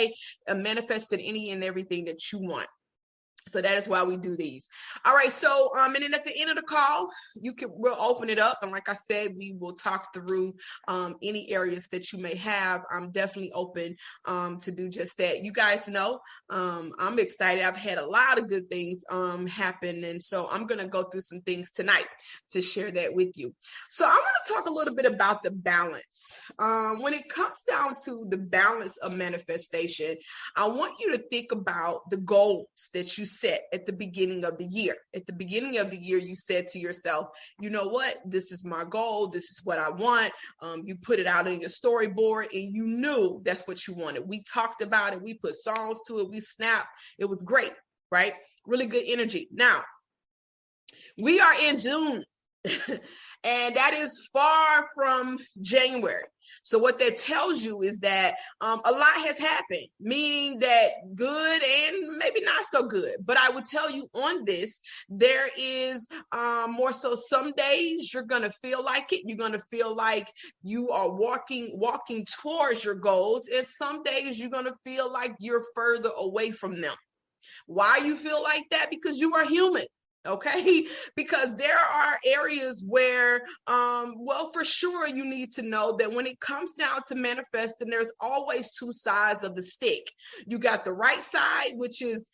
day and manifesting any and everything that you want. So that is why we do these. All right. So, and then at the end of the call, we'll open it up. And like I said, we will talk through any areas that you may have. I'm definitely open to do just that. You guys know, I'm excited. I've had a lot of good things happen. And so I'm going to go through some things tonight to share that with you. So I want to talk a little bit about the balance. When it comes down to the balance of manifestation, I want you to think about the goals that you set at the beginning of the year. At the beginning of the year, you said to yourself, you know what, this is my goal. This is what I want. You put it out in your storyboard and you knew that's what you wanted. We talked about it. We put songs to it. We snapped. It was great, right? Really good energy. Now, we are in June and that is far from January. So what that tells you is that a lot has happened, meaning that good and maybe not so good. But I would tell you on this, there is more so some days you're going to feel like it. You're going to feel like you are walking towards your goals. And some days you're going to feel like you're further away from them. Why you feel like that? Because you are human. Okay, because there are areas where, well, for sure, you need to know that when it comes down to manifesting, there's always two sides of the stick. You got the right side, which is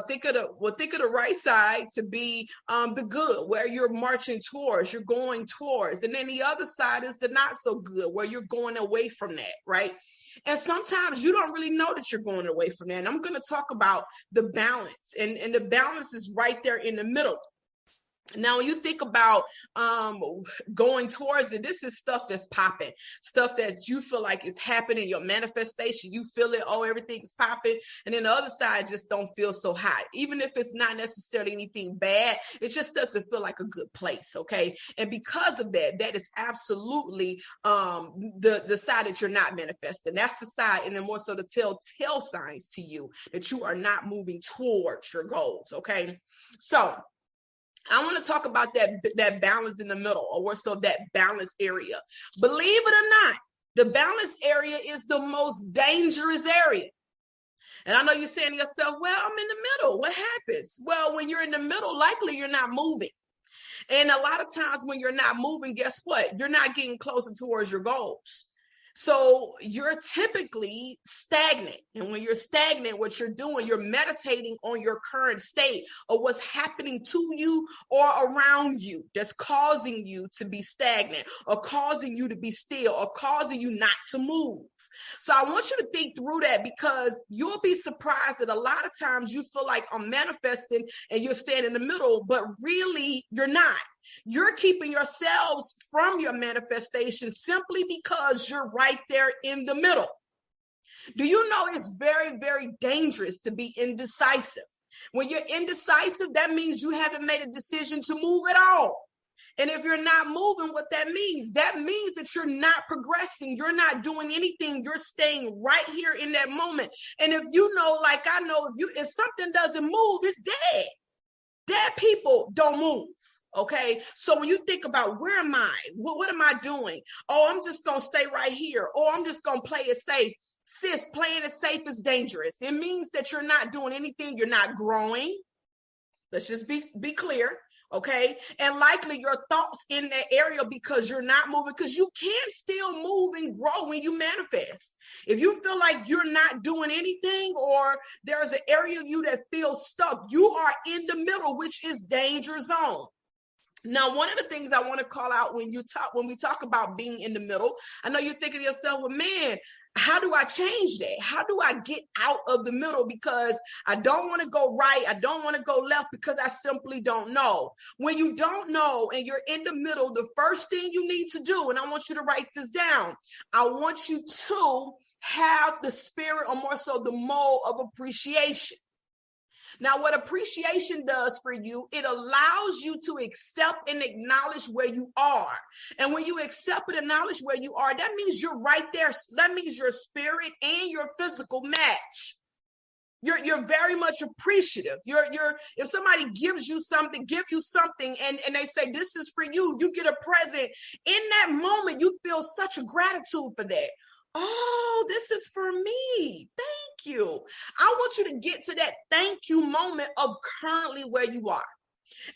think of the right side to be the good, where you're marching towards, you're going towards, and then the other side is the not so good, where you're going away from that, right? And sometimes you don't really know that you're going away from that. And I'm going to talk about the balance, and the balance is right there in the middle. Now, when you think about going towards it, this is stuff that's popping, stuff that you feel like is happening, your manifestation, you feel it, oh, everything is popping. And then the other side just don't feel so hot. Even if it's not necessarily anything bad, it just doesn't feel like a good place, okay? And because of that, that is absolutely the side that you're not manifesting. That's the side, and then more so the telltale signs to you that you are not moving towards your goals, okay? So I want to talk about that balance in the middle, or so that balance area. Believe it or not, the balance area is the most dangerous area. And I know you're saying to yourself, well, I'm in the middle. What happens? Well, when you're in the middle, likely you're not moving. And a lot of times when you're not moving, guess what? You're not getting closer towards your goals. So you're typically stagnant. And when you're stagnant, what you're doing, you're meditating on your current state of what's happening to you or around you that's causing you to be stagnant, or causing you to be still, or causing you not to move. So I want you to think through that, because you'll be surprised that a lot of times you feel like I'm manifesting and you're staying in the middle, but really you're not. You're keeping yourselves from your manifestation simply because you're right there in the middle. Do you know it's very, very dangerous to be indecisive? When you're indecisive, that means you haven't made a decision to move at all. And if you're not moving, what that means that you're not progressing. You're not doing anything. You're staying right here in that moment. And if you know, like I know, if something doesn't move, it's dead. Dead people don't move. Okay. So when you think about where am I? What am I doing? Oh, I'm just going to stay right here. Or I'm just going to play it safe. Sis, playing it safe is dangerous. It means that you're not doing anything. You're not growing. Let's just be clear. Okay. And likely your thoughts in that area, because you're not moving, because you can still move and grow when you manifest. If you feel like you're not doing anything, or there's an area of you that feels stuck, you are in the middle, which is danger zone. Now, one of the things I want to call out when we talk about being in the middle, I know you're thinking to yourself, well, man, how do I change that? How do I get out of the middle? Because I don't want to go right. I don't want to go left, because I simply don't know. When you don't know and you're in the middle, the first thing you need to do, and I want you to write this down, I want you to have the spirit, or more so the mode of appreciation. Now, what appreciation does for you, it allows you to accept and acknowledge where you are. And when you accept and acknowledge where you are, that means you're right there. That means your spirit and your physical match. You're very much appreciative. If somebody gives you something, and they say, this is for you, you get a present. In that moment, you feel such a gratitude for that. oh, this is for me. Thank you. I want you to get to that thank you moment of currently where you are.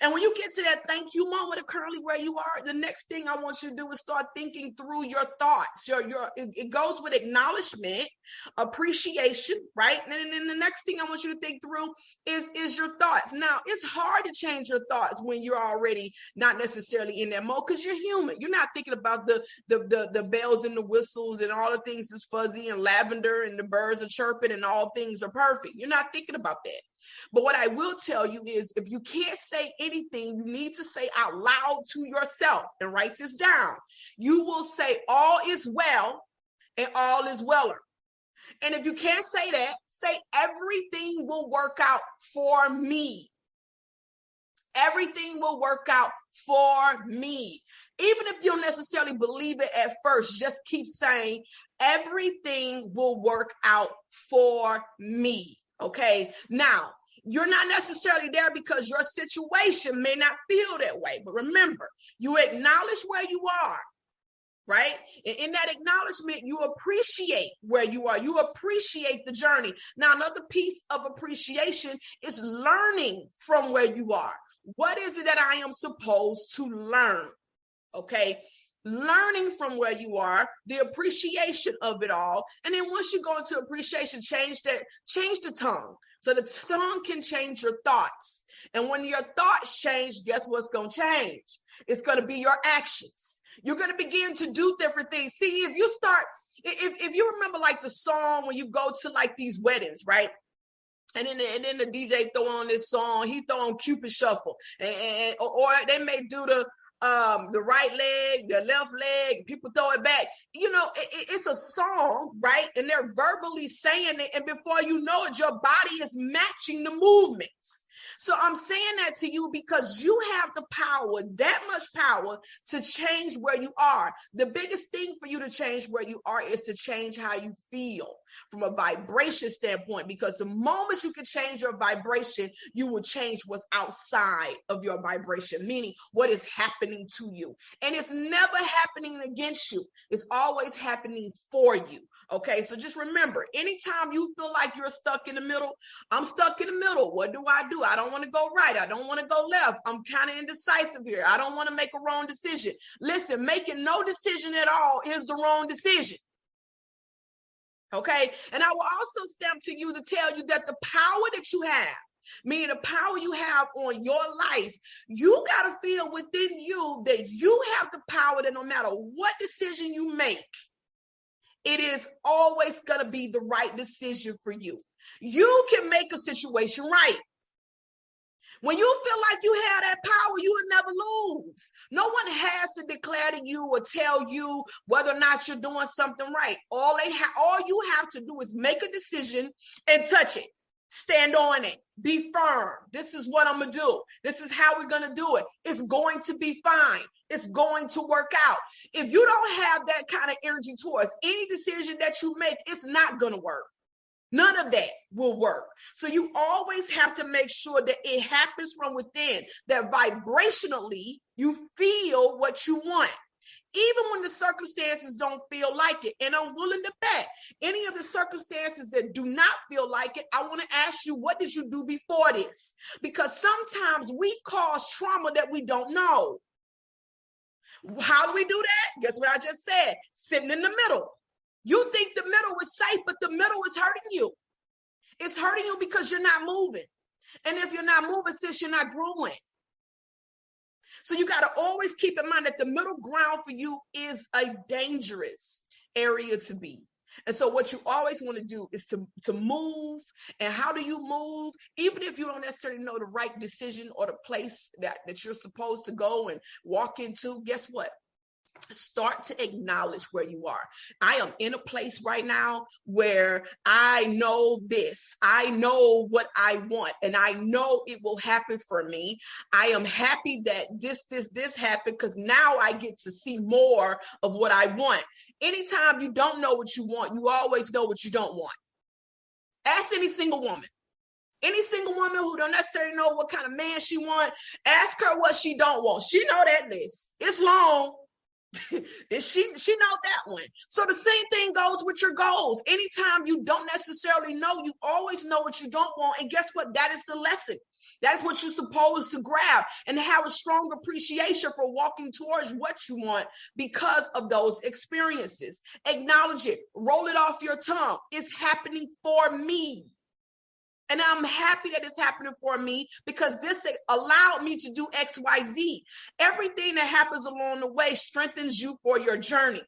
And when you get to that thank you moment of currently where you are, the next thing I want you to do is start thinking through your thoughts. It goes with acknowledgement, appreciation, right? And then the next thing I want you to think through is your thoughts. Now, it's hard to change your thoughts when you're already not necessarily in that mode because you're human. You're not thinking about the bells and the whistles and all the things is fuzzy and lavender and the birds are chirping and all things are perfect. You're not thinking about that. But what I will tell you is if you can't say anything, you need to say out loud to yourself and write this down. You will say all is well and all is weller. And if you can't say that, say everything will work out for me. Everything will work out for me. Even if you don't necessarily believe it at first, just keep saying everything will work out for me. Okay. Now, you're not necessarily there because your situation may not feel that way. But remember, you acknowledge where you are, right? And in that acknowledgement, you appreciate where you are. You appreciate the journey. Now, another piece of appreciation is learning from where you are. What is it that I am supposed to learn? Okay. Learning from where you are, the appreciation of it all. And then once you go into appreciation, change the tongue. So the tongue can change your thoughts. And when your thoughts change, guess what's going to change? It's going to be your actions. You're going to begin to do different things. See, if you remember like the song when you go to like these weddings, right? And then the DJ throw on this song, he throw on Cupid Shuffle. Or they may do the right leg, the left leg, people throw it back. You know, it's a song, right? And they're verbally saying it. And before you know it, your body is matching the movements. So I'm saying that to you because you have the power, that much power to change where you are. The biggest thing for you to change where you are is to change how you feel from a vibration standpoint, because the moment you can change your vibration, you will change what's outside of your vibration, meaning what is happening to you. And it's never happening against you. It's always happening for you. Okay, so just remember, anytime you feel like you're stuck in the middle, I'm stuck in the middle. What do? I don't want to go right. I don't want to go left. I'm kind of indecisive here. I don't want to make a wrong decision. Listen, making no decision at all is the wrong decision. Okay, and I will also step to you to tell you that the power that you have, meaning the power you have on your life, you got to feel within you that you have the power that no matter what decision you make, it is always going to be the right decision for you. You can make a situation right. When you feel like you have that power, you will never lose. No one has to declare to you or tell you whether or not you're doing something right. All you have to do is make a decision and touch it. Stand on it. Be firm. This is what I'm going to do. This is how we're going to do it. It's going to be fine. It's going to work out. If you don't have that kind of energy towards any decision that you make, it's not going to work. None of that will work. So you always have to make sure that it happens from within, that vibrationally you feel what you want. Even when the circumstances don't feel like it. And I'm willing to bet any of the circumstances that do not feel like it, I want to ask you, what did you do before this? Because sometimes we cause trauma that we don't know. How do we do that? Guess what I just said? Sitting in the middle. You think the middle is safe, but the middle is hurting you. It's hurting you because you're not moving. And if you're not moving, sis, you're not growing. So you got to always keep in mind that the middle ground for you is a dangerous area to be. And so what you always want to do is to move. And how do you move? Even if you don't necessarily know the right decision or the place that you're supposed to go and walk into, guess what? Start to acknowledge where you are. I am in a place right now where I know this. I know what I want, and I know it will happen for me. I am happy that this happened because now I get to see more of what I want. Anytime you don't know what you want, you always know what you don't want. Ask any single woman. Any single woman who don't necessarily know what kind of man she wants, ask her what she don't want. She know that list. It's long. she know that one. So the same thing goes with your goals. Anytime you don't necessarily know, you always know what you don't want. And guess what? That is the lesson. That's what you're supposed to grab and have a strong appreciation for walking towards what you want because of those experiences. Acknowledge it. Roll it off your tongue. It's happening for me. And I'm happy that it's happening for me because this allowed me to do X, Y, Z. Everything that happens along the way strengthens you for your journey.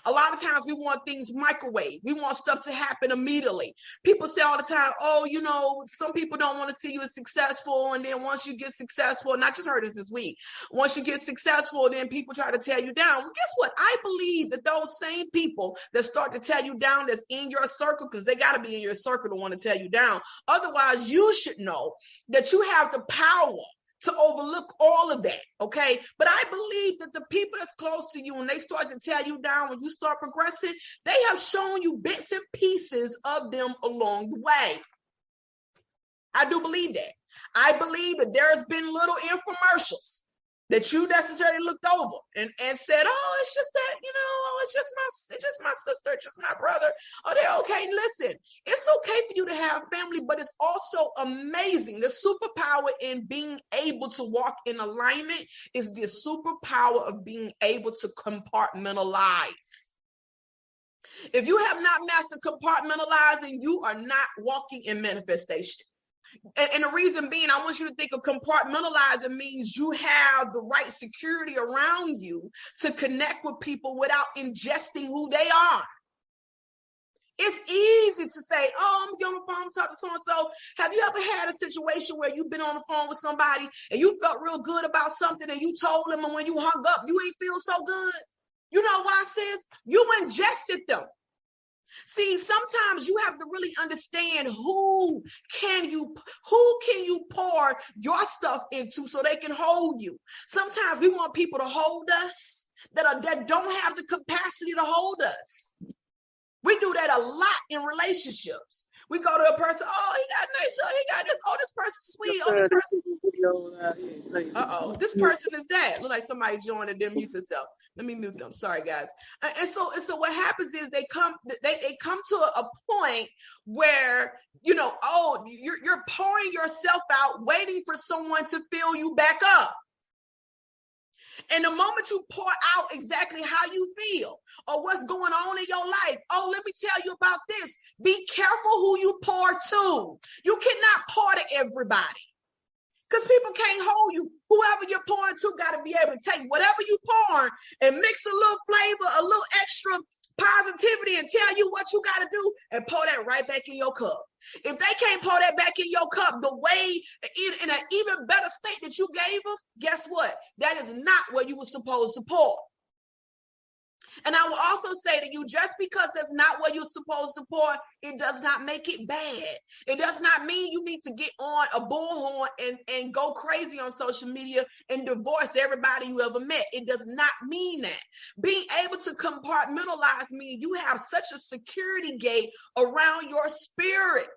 A lot of times we want things microwave. We want stuff to happen immediately. People say all the time, oh, you know, some people don't want to see you as successful. And then once you get successful, and I just heard this week, once you get successful, then people try to tear you down. Well, guess what? I believe that those same people that start to tear you down that's in your circle, because they got to be in your circle to want to tear you down. Otherwise, you should know that you have the power to overlook all of that, okay? But I believe that the people that's close to you, when they start to tear you down, when you start progressing, they have shown you bits and pieces of them along the way. I do believe that. I believe that there's been little infomercials that you necessarily looked over and said, oh, it's just that, you know, oh, it's just my sister, just my brother. Oh, they're okay. Listen, it's okay for you to have family, but it's also amazing. The superpower in being able to walk in alignment is the superpower of being able to compartmentalize. If you have not mastered compartmentalizing, you are not walking in manifestation. And the reason being, I want you to think of compartmentalizing means you have the right security around you to connect with people without ingesting who they are. It's easy to say, oh, I'm going to get on the phone and talk to so-and-so. Have you ever had a situation where you've been on the phone with somebody and you felt real good about something and you told them, and when you hung up, you ain't feel so good? You know why, sis? You ingested them. See, sometimes you have to really understand who can you pour your stuff into so they can hold you. Sometimes we want people to hold us that don't have the capacity to hold us. We do that a lot in relationships. We go to a person, oh, he got nice, oh, he got this, oh, this person's sweet, oh, this person's uh-oh, this person is that. Look like somebody joined and didn't mute themselves. Let me mute them. Sorry, guys. And so what happens is they come to a point where, you know, oh, you're pouring yourself out, waiting for someone to fill you back up. And the moment you pour out exactly how you feel or what's going on in your life, oh, let me tell you about this. Be careful who you pour to. You cannot pour to everybody because people can't hold you. Whoever you're pouring to got to be able to take whatever you pour and mix a little flavor, a little extra positivity and tell you what you got to do and pour that right back in your cup. If they can't pour that back in your cup the way, in an even better state that you gave them, guess what? That is not where you were supposed to pour. And I will also say to you, just because that's not where you're supposed to pour, it does not make it bad. It does not mean you need to get on a bullhorn and go crazy on social media and divorce everybody you ever met. It does not mean that. Being able to compartmentalize means you have such a security gate around your spirit.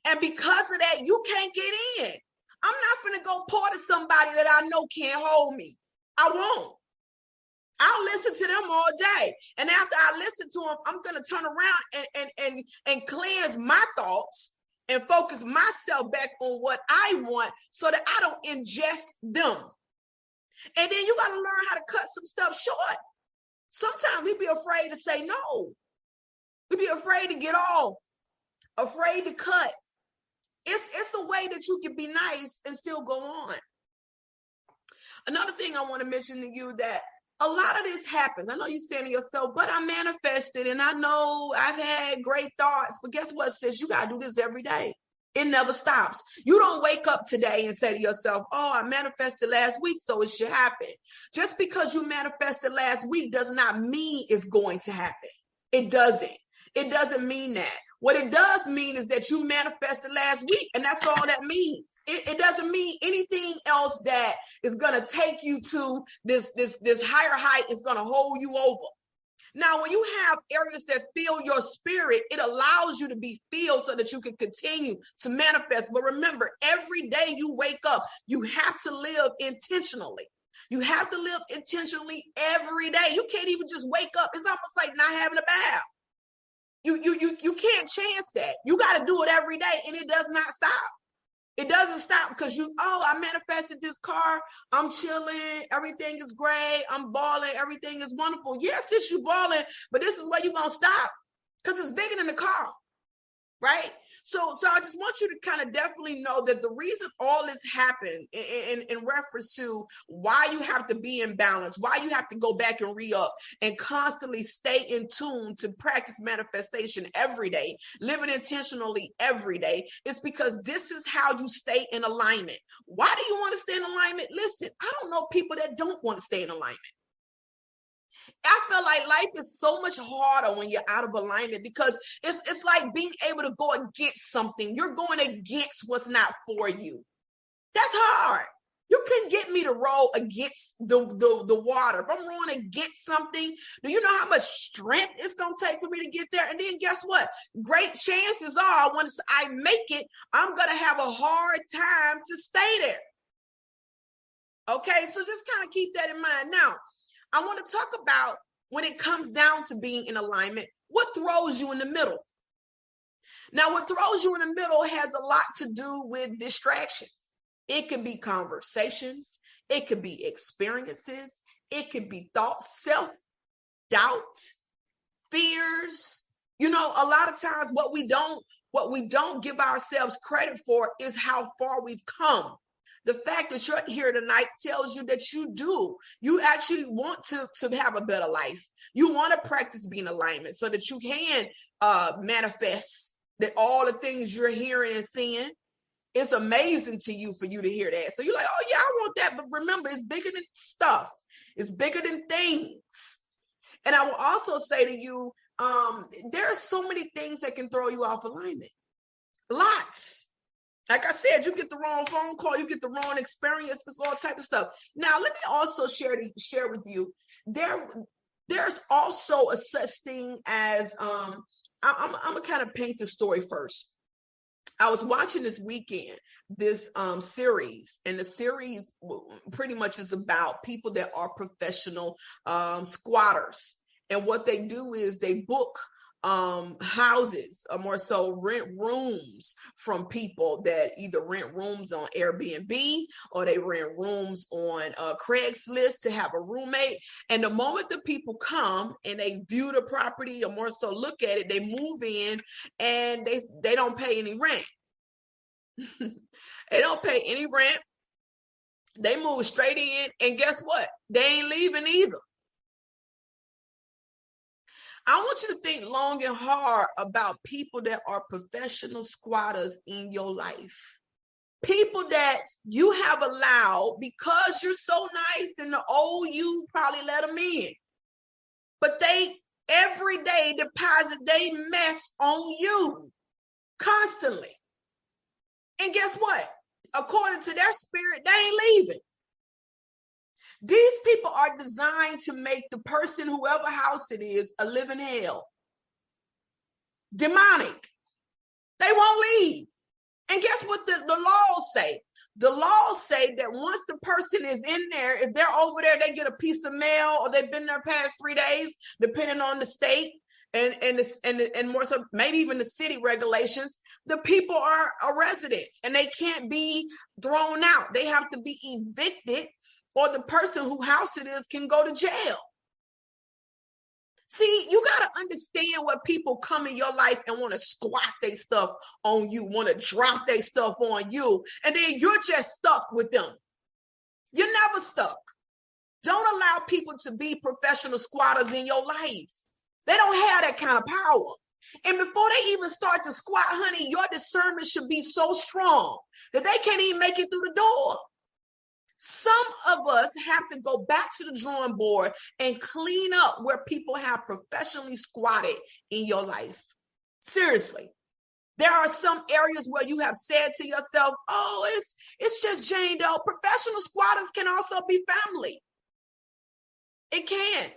And because of that, you can't get in. I'm not going to go pour to somebody that I know can't hold me. I won't. I'll listen to them all day. And after I listen to them, I'm going to turn around and cleanse my thoughts and focus myself back on what I want so that I don't ingest them. And then you got to learn how to cut some stuff short. Sometimes we be afraid to say no. We be afraid to get off, afraid to cut. It's a way that you can be nice and still go on. Another thing I want to mention to you that a lot of this happens. I know you're saying to yourself, but I manifested and I know I've had great thoughts. But guess what, sis? You got to do this every day. It never stops. You don't wake up today and say to yourself, oh, I manifested last week, so it should happen. Just because you manifested last week does not mean it's going to happen. It doesn't. It doesn't mean that. What it does mean is that you manifested last week, and that's all that means. It doesn't mean anything else that is going to take you to this higher height is going to hold you over. Now, when you have areas that fill your spirit, it allows you to be filled so that you can continue to manifest. But remember, every day you wake up, you have to live intentionally. You have to live intentionally every day. You can't even just wake up. It's almost like not having a bath. You can't chance that. You got to do it every day, and it does not stop. It doesn't stop because I manifested this car. I'm chilling. Everything is great. I'm balling. Everything is wonderful. Yes, it's you balling, but this is where you're going to stop because it's bigger than the car. Right? So I just want you to kind of definitely know that the reason all this happened in reference to why you have to be in balance, why you have to go back and re-up and constantly stay in tune to practice manifestation every day, living intentionally every day, is because this is how you stay in alignment. Why do you want to stay in alignment? Listen, I don't know people that don't want to stay in alignment. I feel like life is so much harder when you're out of alignment because it's like being able to go against something. You're going against what's not for you. That's hard. You can get me to roll against the water. If I'm rolling against something, do you know how much strength it's going to take for me to get there? And then guess what? Great chances are once I make it, I'm going to have a hard time to stay there. Okay, so just kind of keep that in mind. Now, I want to talk about when it comes down to being in alignment, what throws you in the middle? Now, what throws you in the middle has a lot to do with distractions. It could be conversations. It could be experiences. It could be thoughts, self-doubt, fears. You know, a lot of times what we don't give ourselves credit for is how far we've come. The fact that you're here tonight tells you that you actually want to have a better life. You want to practice being in alignment so that you can manifest that all the things you're hearing and seeing. It's amazing to you for you to hear that. So you're like, oh yeah, I want that. But remember, it's bigger than stuff. It's bigger than things. And I will also say to you, there are so many things that can throw you off alignment. Lots. Like I said, you get the wrong phone call, you get the wrong experiences, all type of stuff. Now, let me also share with you, there's also a such thing as, I'm gonna kind of paint the story first. I was watching this weekend, this series, and the series pretty much is about people that are professional squatters. And what they do is they book houses, or more so rent rooms from people that either rent rooms on Airbnb or they rent rooms on Craigslist to have a roommate. And the moment the people come and they view the property, or more so look at it, they move in and they don't pay any rent. They don't pay any rent. They move straight in, and guess what? They ain't leaving either. I want you to think long and hard about people that are professional squatters in your life. People that you have allowed because you're so nice and the old you probably let them in. But they every day deposit they mess on you constantly. And guess what? According to their spirit, they ain't leaving. These people are designed to make the person, whoever house it is, a living hell. Demonic. They won't leave. And guess what the laws say? The laws say that once the person is in there, if they're over there, they get a piece of mail or they've been there past 3 days, depending on the state and more so maybe even the city regulations, the people are residents and they can't be thrown out. They have to be evicted, or the person whose house it is can go to jail. See, you got to understand what people come in your life and want to squat their stuff on you, want to drop their stuff on you, and then you're just stuck with them. You're never stuck. Don't allow people to be professional squatters in your life. They don't have that kind of power. And before they even start to squat, honey, your discernment should be so strong that they can't even make it through the door. Some of us have to go back to the drawing board and clean up where people have professionally squatted in your life. Seriously. There are some areas where you have said to yourself, oh, it's just Jane Doe. Professional squatters can also be family. It can.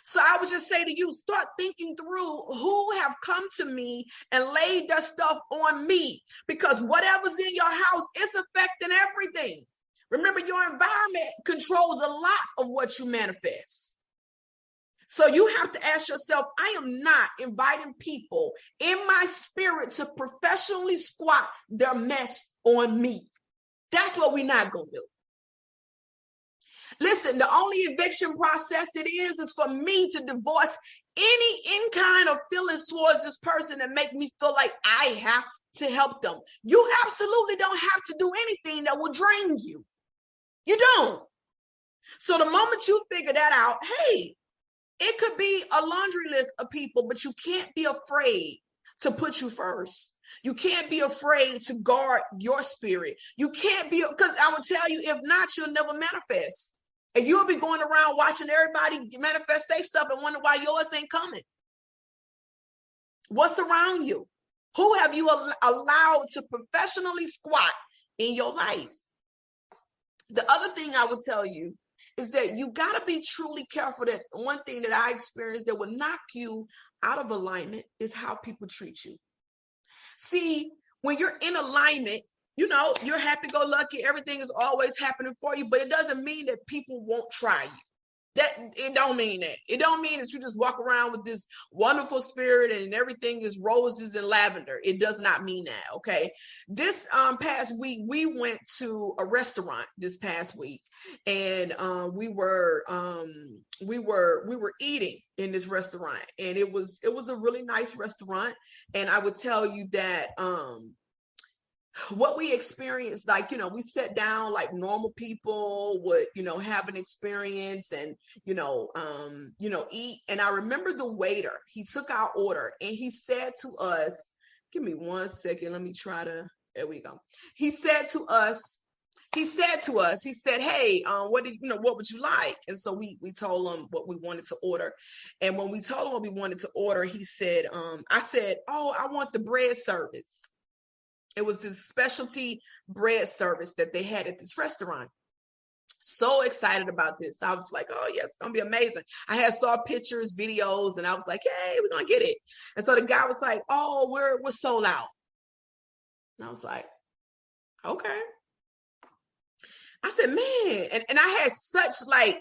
So I would just say to you, start thinking through who have come to me and laid their stuff on me, because whatever's in your house is affecting everything. Remember, your environment controls a lot of what you manifest. So you have to ask yourself, I am not inviting people in my spirit to professionally squat their mess on me. That's what we're not going to do. Listen, the only eviction process it is for me to divorce any kind of feelings towards this person that make me feel like I have to help them. You absolutely don't have to do anything that will drain you. You don't. So the moment you figure that out, hey, it could be a laundry list of people, but you can't be afraid to put you first. You can't be afraid to guard your spirit. You can't be, because I will tell you, if not, you'll never manifest. And you'll be going around watching everybody manifest their stuff and wonder why yours ain't coming. What's around you? Who have you allowed to professionally squat in your life? The other thing I would tell you is that you got to be truly careful. That one thing that I experienced that will knock you out of alignment is how people treat you. See, when you're in alignment, you know, you're happy-go-lucky. Everything is always happening for you, but it doesn't mean that people won't try you. It don't mean that. It don't mean that you just walk around with this wonderful spirit and everything is roses and lavender. It does not mean that. Okay. This past week, we went to a restaurant this past week, and we were eating in this restaurant, and it was a really nice restaurant. And I would tell you that what we experienced, like, you know, we sat down like normal people would, you know, have an experience and, eat. And I remember the waiter, he took our order and he said to us, give me 1 second. Let me try to, there we go. He said to us, he said, hey, what would you like? And so we told him what we wanted to order. And when we told him what we wanted to order, he said, I said, oh, I want the bread service. It was this specialty bread service that they had at this restaurant. So excited about this. I was like, oh, yes, it's going to be amazing. I had saw pictures, videos, and I was like, hey, we're going to get it. And so the guy was like, oh, we're sold out. And I was like, okay. I said, man, and I had such like,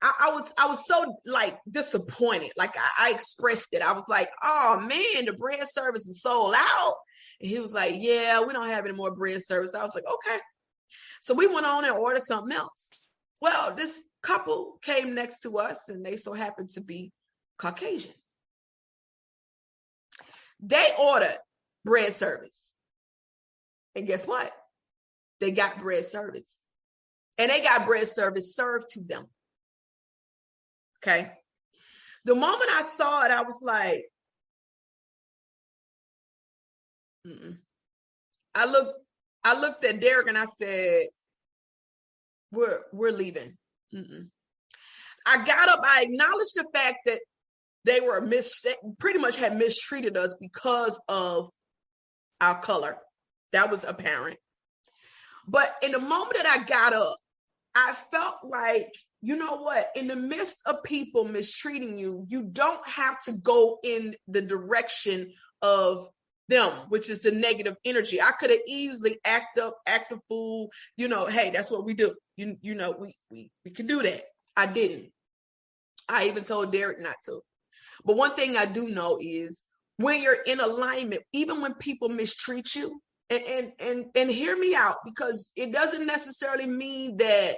I was so like disappointed. Like I expressed it. I was like, oh man, the bread service is sold out. And he was like, yeah, we don't have any more bread service. I was like, okay. So we went on and ordered something else. Well, this couple came next to us and they so happened to be Caucasian. They ordered bread service. And guess what? They got bread service. And they got bread service served to them. Okay. The moment I saw it, I was like, I looked at Derek and I said, we're leaving. I got up, I acknowledged the fact that they were pretty much had mistreated us because of our color. That was apparent. But in the moment that I got up, I felt like, you know what? In the midst of people mistreating you, you don't have to go in the direction of them, which is the negative energy. I could have easily act a fool, hey, that's what we do. We can do that. I didn't. I even told Derek not to. But one thing I do know is when you're in alignment, even when people mistreat you, and hear me out, because it doesn't necessarily mean that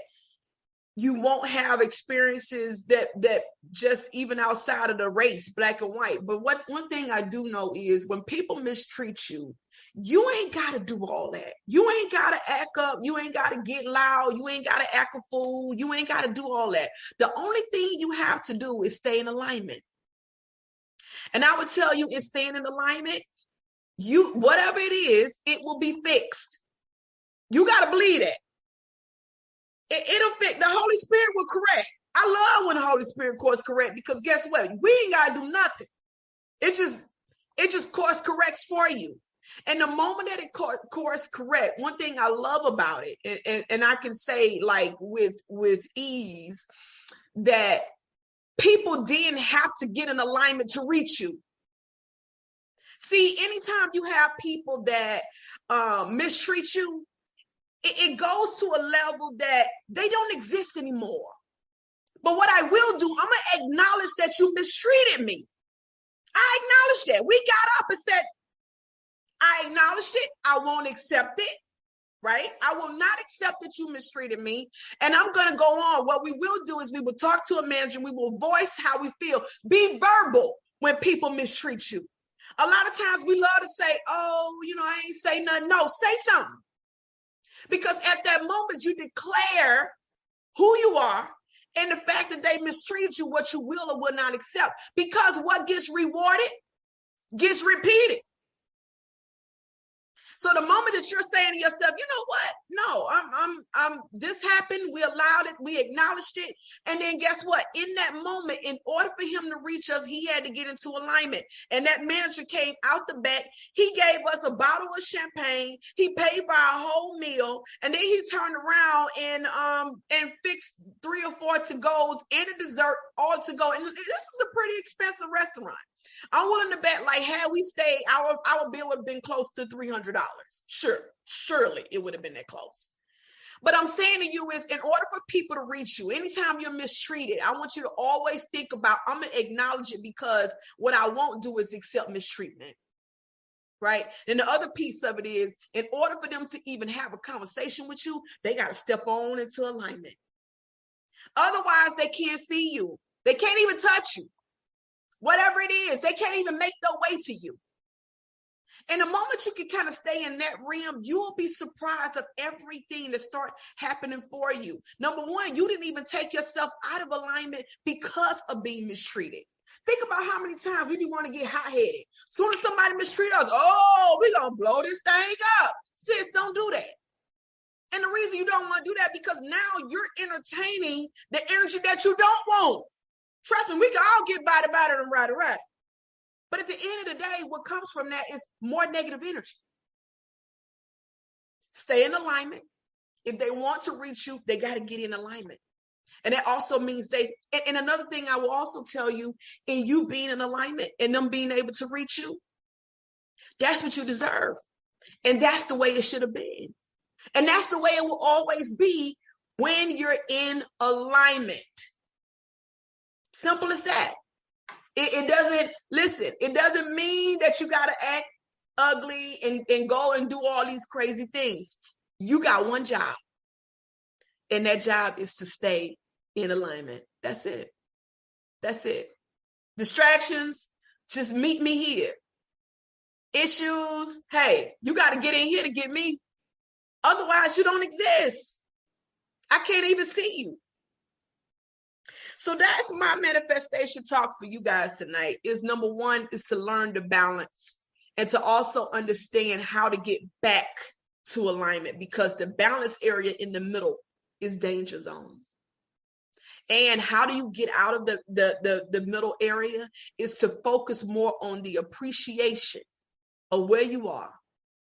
you won't have experiences that just even outside of the race, black and white. But one thing I do know is when people mistreat you, you ain't got to do all that. You ain't got to act up. You ain't got to get loud. You ain't got to act a fool. You ain't got to do all that. The only thing you have to do is stay in alignment. And I would tell you, in staying in alignment, whatever it is, it will be fixed. You got to believe that. It'll fit. The Holy Spirit will correct. I love when the Holy Spirit course correct, because guess what? We ain't got to do nothing. It just course corrects for you. And the moment that it course correct, one thing I love about it, and I can say like with ease, that people didn't have to get in alignment to reach you. See, anytime you have people that mistreat you, it goes to a level that they don't exist anymore. But what I will do, I'm going to acknowledge that you mistreated me. I acknowledged that. We got up and said, I acknowledged it. I won't accept it. Right? I will not accept that you mistreated me. And I'm going to go on. What we will do is we will talk to a manager and we will voice how we feel. Be verbal when people mistreat you. A lot of times we love to say, oh, I ain't say nothing. No, say something. Because at that moment you declare who you are and the fact that they mistreated you, what you will or will not accept. Because what gets rewarded gets repeated. So the moment that you're saying to yourself, you know what? No, this happened. We allowed it. We acknowledged it. And then guess what? In that moment, in order for him to reach us, he had to get into alignment. And that manager came out the back. He gave us a bottle of champagne. He paid for our whole meal. And then he turned around and fixed 3 or 4 to-goes and a dessert all to go. And this is a pretty expensive restaurant. I'm willing to bet, like, had we stayed, our bill would have been close to $300. Surely it would have been that close. But I'm saying to you is, in order for people to reach you, anytime you're mistreated, I want you to always think about, I'm going to acknowledge it, because what I won't do is accept mistreatment. Right? And the other piece of it is, in order for them to even have a conversation with you, they got to step on into alignment. Otherwise, they can't see you. They can't even touch you. Whatever it is, they can't even make their way to you. And the moment you can kind of stay in that realm, you will be surprised of everything that start happening for you. Number one, you didn't even take yourself out of alignment because of being mistreated. Think about how many times we want to get hot-headed. Soon as somebody mistreat us, oh, we're going to blow this thing up. Sis, don't do that. And the reason you don't want to do that, because now you're entertaining the energy that you don't want. Trust me, we can all get body and right. But at the end of the day, what comes from that is more negative energy. Stay in alignment. If they want to reach you, they got to get in alignment. And that also means and another thing I will also tell you, in you being in alignment and them being able to reach you, that's what you deserve. And that's the way it should have been. And that's the way it will always be when you're in alignment. Simple as that. It doesn't mean that you got to act ugly and go and do all these crazy things. You got one job, and that job is to stay in alignment. That's it. Distractions, just meet me here. Issues, hey, you got to get in here to get me. Otherwise, you don't exist. I can't even see you. So that's my manifestation talk for you guys tonight. Is number one is to learn the balance and to also understand how to get back to alignment, because the balance area in the middle is danger zone. And how do you get out of the middle area is to focus more on the appreciation of where you are,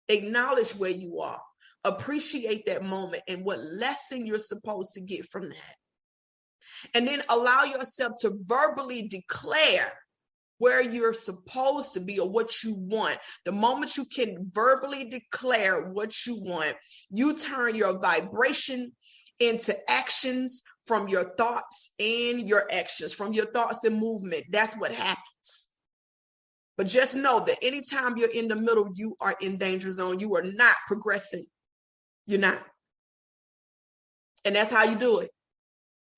acknowledge where you are, appreciate that moment and what lesson you're supposed to get from that. And then allow yourself to verbally declare where you're supposed to be or what you want. The moment you can verbally declare what you want, you turn your vibration into actions from your thoughts and your actions, from your thoughts and movement. That's what happens. But just know that anytime you're in the middle, you are in danger zone. You are not progressing. You're not. And that's how you do it.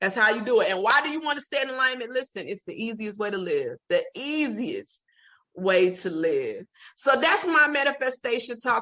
That's how you do it. And why do you want to stay in alignment? Listen, it's the easiest way to live. The easiest way to live. So that's my manifestation talk.